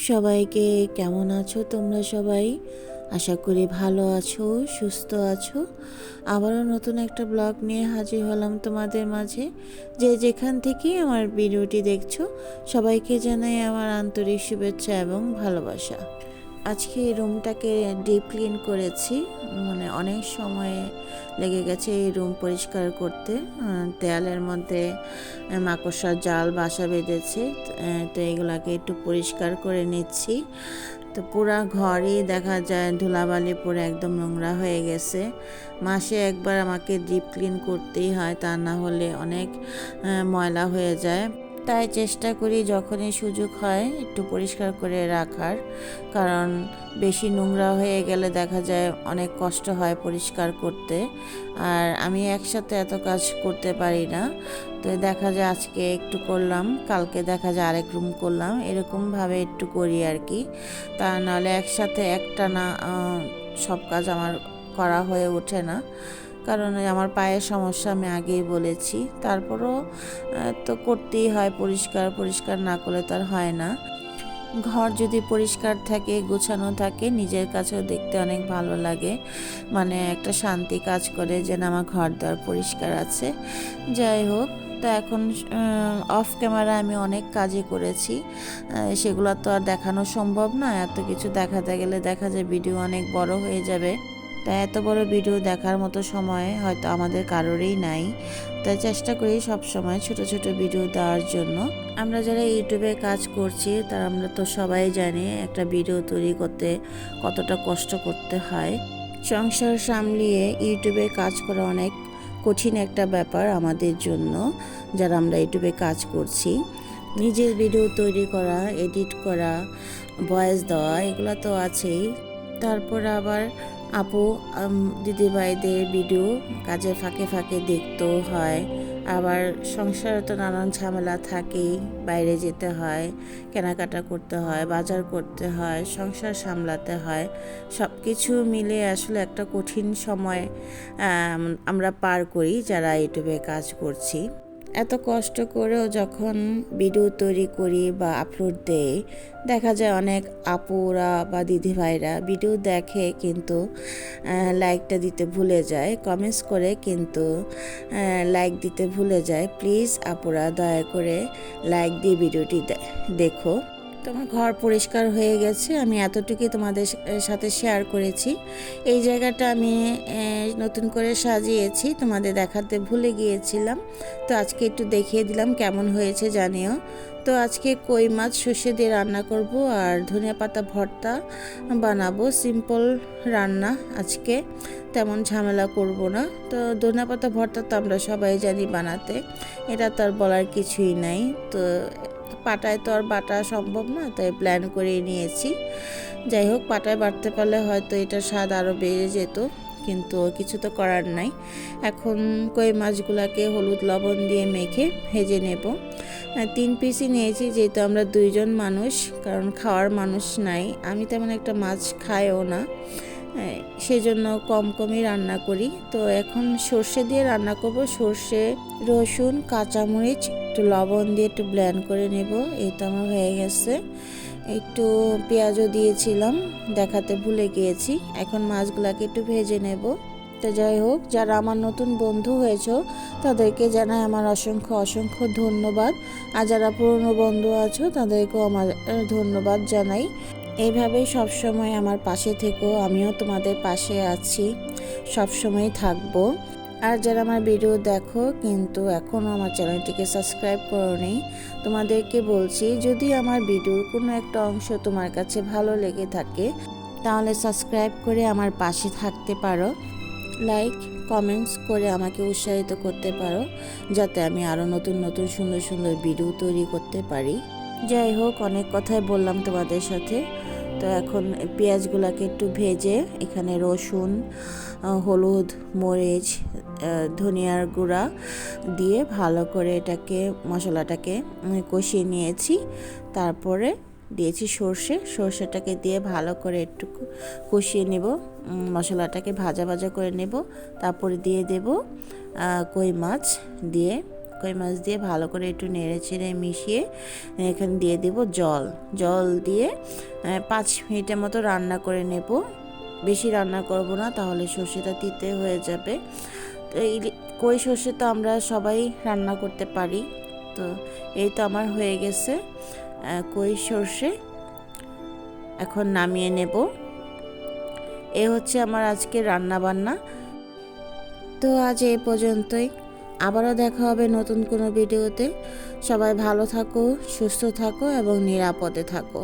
সবাইকে, কেমন আছো তোমরা সবাই? আশা করি ভালো আছো, সুস্থ আছো। আবারও নতুন একটা ব্লগ নিয়ে হাজির হলাম তোমাদের মাঝে। যে যেখান থেকেই আমার ভিডিওটি দেখছো, সবাইকে জানাই আমার আন্তরিক শুভেচ্ছা এবং ভালোবাসা। আজকে এই রুমটাকে ডিপ ক্লিন করেছি, মানে অনেক সময় লেগে গেছে এই রুম পরিষ্কার করতে। দেয়ালের মধ্যে মাকড়সার জাল বাসা বেঁধেছে, তো এগুলাকে একটু পরিষ্কার করে নিচ্ছি। তো পুরা ঘরই দেখা যায় ধুলাবালি পরে একদম নোংরা হয়ে গেছে। মাসে একবার আমাকে ডিপ ক্লিন করতেই হয়, তা না হলে অনেক ময়লা হয়ে যায়। তাই চেষ্টা করি যখনই সুযোগ হয় একটু পরিষ্কার করে রাখার, কারণ বেশি নোংরা হয়ে গেলে দেখা যায় অনেক কষ্ট হয় পরিষ্কার করতে। আর আমি একসাথে এত কাজ করতে পারি না, তো দেখা যায় আজকে একটু করলাম, কালকে দেখা যায় আরেক রুম করলাম, এরকমভাবে একটু করি আর কি। তা নাহলে একসাথে একটানা সব কাজ আমার করা হয়ে ওঠে না, কারণ আমার পায়ের সমস্যা আমি আগেই বলেছি। তারপরও তো করতেই হয়, পরিষ্কার না করলে তার হয় না। ঘর যদি পরিষ্কার থাকে, গোছানো থাকে, নিজের কাছেও দেখতে অনেক ভালো লাগে, মানে একটা শান্তি কাজ করে যে না আমার ঘর দ্বার পরিষ্কার আছে। যাই হোক, তো এখন অফ ক্যামেরা আমি অনেক কাজই করেছি, সেগুলো তো আর দেখানো সম্ভব না। এত কিছু দেখাতে গেলে দেখা যায় ভিডিও অনেক বড় হয়ে যাবে, তাই এত বড় ভিডিও দেখার মতো সময় হয়তো আমাদের কারোরই নাই। তাই চেষ্টা করি সব সময় ছোট ছোট ভিডিও দেওয়ার জন্য। আমরা যারা ইউটিউবে কাজ করছি তারা আমরা তো সবাই জানি একটা ভিডিও তৈরি করতে কতটা কষ্ট করতে হয়। সংসার সামলিয়ে ইউটিউবে কাজ করা অনেক কঠিন একটা ব্যাপার আমাদের জন্য, যারা আমরা ইউটিউবে কাজ করছি। নিজের ভিডিও তৈরি করা, এডিট করা, ভয়েস দেওয়া, এগুলো তো আছেই। তারপর আবার আপু দিদিভাইদের ভিডিও কাজের ফাঁকে ফাঁকে দেখতেও হয়। আবার সংসারে তো নানান ঝামেলা থাকেই, বাইরে যেতে হয়, কেনাকাটা করতে হয়, বাজার করতে হয়, সংসার সামলাতে হয়। সব কিছু মিলে আসলে একটা কঠিন সময় আমরা পার করি যারা ইউটিউবে কাজ করছি। এত কষ্ট করেও যখন ভিডিও তৈরি করি বা আপলোড দেই, দেখা যায় অনেক আপুরা বা দিদিভাইরা ভিডিও দেখে কিন্তু লাইকটা দিতে ভুলে যায়, কমেন্টস করে কিন্তু লাইক দিতে ভুলে যায়। প্লিজ আপুরা দয়া করে লাইক দিয়ে ভিডিওটি দেখো। তোমার ঘর পরিষ্কার হয়ে গেছে, আমি এতটুকুই তোমাদের সাথে শেয়ার করেছি। এই জায়গাটা আমি নতুন করে সাজিয়েছি, তোমাদের দেখাতে ভুলে গিয়েছিলাম, তো আজকে একটু দেখিয়ে দিলাম কেমন হয়েছে জানিও। তো আজকে কই মাছ সর্ষে দিয়ে রান্না করব আর ধনিয়া পাতা ভর্তা বানাবো। সিম্পল রান্না আজকে, তেমন ঝামেলা করব না। তো ধনিয়া পাতা ভর্তা তো আমরা সবাই জানি বানাতে, এটা তো আর বলার কিছুই নাই। তো পাটায় তো আর বাটা সম্ভব না, তাই প্ল্যান করে নিয়েছি। যাই হোক, পাটায় বাটতে পারলে হয়তো এটার স্বাদ আরও বেড়ে যেত, কিন্তু কিছু তো করার নাই। এখন কই মাছগুলোকে হলুদ লবণ দিয়ে মেখে ভেজে নেব। 3 পিসই নিয়েছি, যেহেতু আমরা 2 জন মানুষ, কারণ খাওয়ার মানুষ নাই, আমি তেমন একটা মাছ খাইও না, সেজন্য কমই রান্না করি। তো এখন সর্ষে দিয়ে রান্না করব। সর্ষে, রসুন, কাঁচামরিচ একটু লবণ দিয়ে একটু ব্লেন্ড করে নেব। এই তো আমার হয়ে গেছে। একটু পেঁয়াজও দিয়েছিলাম, দেখাতে ভুলে গিয়েছি। এখন মাছগুলাকে একটু ভেজে নেব। তো যাই হোক, যারা আমার নতুন বন্ধু হয়েছো তাদেরকে জানাই আমার অসংখ্য ধন্যবাদ, আর যারা পুরনো বন্ধু আছো তাদেরকেও আমার ধন্যবাদ জানাই। এইভাবেই সবসময় আমার পাশে থেকো, আমিও তোমাদের পাশে আছি, সবসময় থাকবো। আর যারা আমার ভিডিও দেখো কিন্তু এখনও আমার চ্যানেলটিকে সাবস্ক্রাইব করোনি, তোমাদেরকে বলছি, যদি আমার ভিডিওর কোনো একটা অংশ তোমার কাছে ভালো লেগে থাকে তাহলে সাবস্ক্রাইব করে আমার পাশে থাকতে পারো, লাইক কমেন্টস করে আমাকে উৎসাহিত করতে পারো, যাতে আমি আরও নতুন সুন্দর ভিডিও তৈরি করতে পারি। যাই হোক, অনেক কথাই বললাম তোমাদের সাথে। তো এখন পেঁয়াজগুলোকে একটু ভেজে এখানে রসুন, হলুদ, মরিচ, ধনিয়ার গুঁড়া দিয়ে ভালো করে মশলাটাকে কষিয়ে নিয়েছি। তারপরে দিয়েছি সর্ষেটাকে দিয়ে ভালো করে একটু কষিয়ে নেব, মশলাটাকে ভাজা করে নেব। তারপরে দিয়ে দেব কই মাছ, দিয়ে কই মাছ দিয়ে ভালো করে একটু নেড়ে চেড়ে মিশিয়ে এখানে দিয়ে দেব জল দিয়ে 5 মিনিটের মতো রান্না করে নেব। বেশি রান্না করব না, তাহলে সর্ষেটা তিতে হয়ে যাবে। তো এই কই সর্ষে তো আমরা সবাই রান্না করতে পারি। তো এই তো আমার হয়ে গেছে কই সর্ষে, এখন নামিয়ে নেব। এ হচ্ছে আমার আজকে রান্না বান্না। তো আজ এই পর্যন্তই, আবারও দেখা হবে নতুন কোনো ভিডিওতে। সবাই ভালো থাকো, সুস্থ থাকো এবং নিরাপদে থাকো।